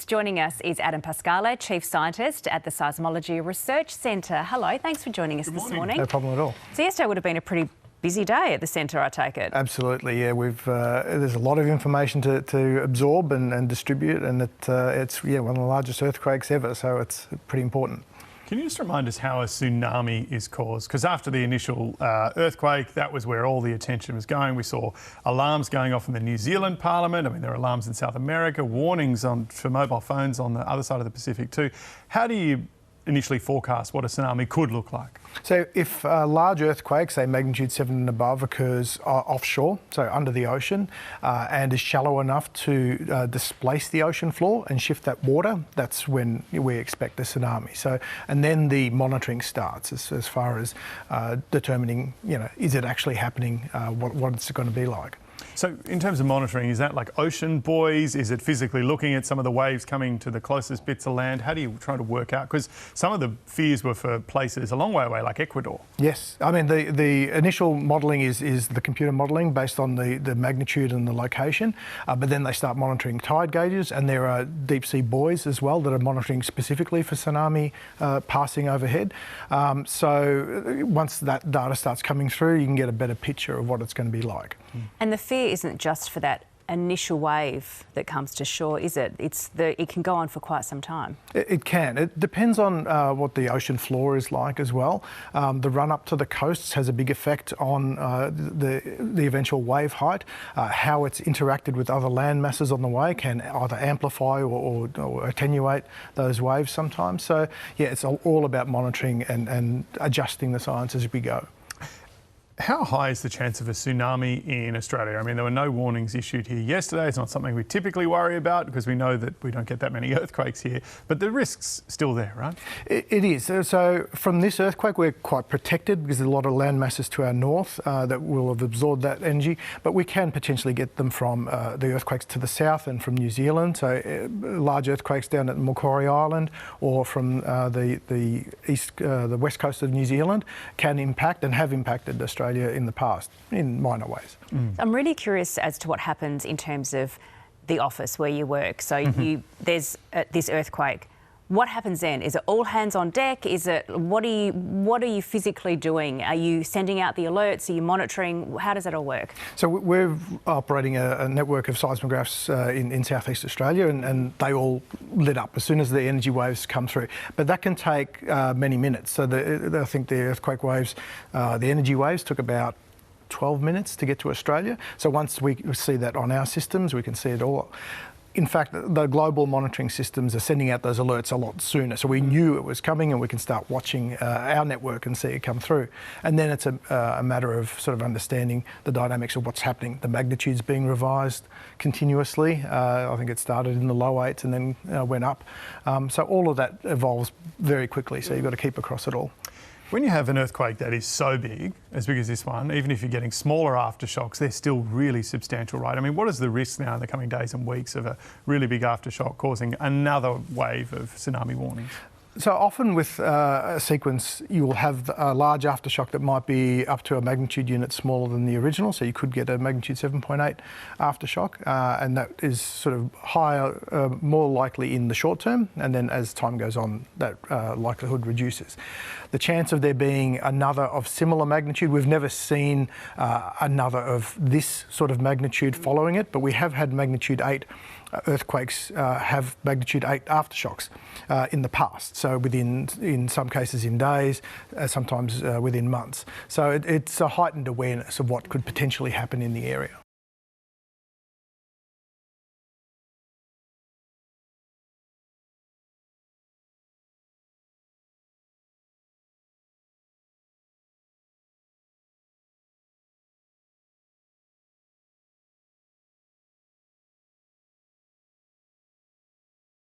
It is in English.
Joining us is Adam Pascale, Chief Scientist at the Seismology Research Centre. Hello, thanks for joining us this morning. No problem at all. So yesterday would have been a pretty busy day at the centre, I take it. Absolutely, yeah. There's a lot of information to absorb and distribute, and it's one of the largest earthquakes ever, so it's pretty important. Can you just remind us how a tsunami is caused? Because after the initial earthquake, that was where all the attention was going. We saw alarms going off in the New Zealand Parliament. I mean, there are alarms in South America, warnings for mobile phones on the other side of the Pacific too. How do you initially forecast what a tsunami could look like? So if a large earthquake, say magnitude 7 and above, occurs offshore, so under the ocean, and is shallow enough to displace the ocean floor and shift that water, that's when we expect a tsunami. So, and then the monitoring starts as far as determining, is it actually happening, what it's going to be like. So in terms of monitoring, is that like ocean buoys? Is it physically looking at some of the waves coming to the closest bits of land? How do you try to work out? Because some of the fears were for places a long way away, like Ecuador. Yes, I mean the initial modelling is the computer modelling based on the magnitude and the location, but then they start monitoring tide gauges, and there are deep sea buoys as well that are monitoring specifically for tsunami passing overhead. So once that data starts coming through, you can get a better picture of what it's going to be like. And the fear isn't just for that initial wave that comes to shore, is it? It can go on for quite some time. It can. It depends on what the ocean floor is like as well. The run up to the coasts has a big effect on the eventual wave height. How it's interacted with other land masses on the way can either amplify or attenuate those waves sometimes. So yeah, it's all about monitoring and adjusting the science as we go. How high is the chance of a tsunami in Australia? I mean, there were no warnings issued here yesterday. It's not something we typically worry about because we know that we don't get that many earthquakes here, but the risk's still there, right? It is. So from this earthquake, we're quite protected because there's a lot of land masses to our north that will have absorbed that energy, but we can potentially get them from the earthquakes to the south and from New Zealand. So large earthquakes down at Macquarie Island or from the west coast of New Zealand can impact and have impacted Australia in the past in minor ways. I'm really curious as to what happens in terms of the office where you work. So there's this earthquake. What happens then? Is it all hands on deck? Is it what are you physically doing? Are you sending out the alerts? Are you monitoring? How does that all work? So we're operating a network of seismographs in Southeast Australia, and they all lit up as soon as the energy waves come through. But that can take many minutes. So I think the earthquake waves, the energy waves took about 12 minutes to get to Australia. So once we see that on our systems, we can see it all. In fact, the global monitoring systems are sending out those alerts a lot sooner. So we knew it was coming, and we can start watching our network and see it come through. And then it's a matter of sort of understanding the dynamics of what's happening. The magnitude's being revised continuously. I think it started in the low 8s and then went up. So all of that evolves very quickly. So you've got to keep across it all. When you have an earthquake that is so big as this one, even if you're getting smaller aftershocks, they're still really substantial, right? I mean, what is the risk now in the coming days and weeks of a really big aftershock causing another wave of tsunami warnings? So often with a sequence, you will have a large aftershock that might be up to a magnitude unit smaller than the original. So you could get a magnitude 7.8 aftershock, and that is sort of higher, more likely in the short term. And then as time goes on, that likelihood reduces. The chance of there being another of similar magnitude, we've never seen another of this sort of magnitude following it, but we have had magnitude 8 earthquakes have magnitude 8 aftershocks in the past. So in some cases in days, sometimes within months. So it's a heightened awareness of what could potentially happen in the area.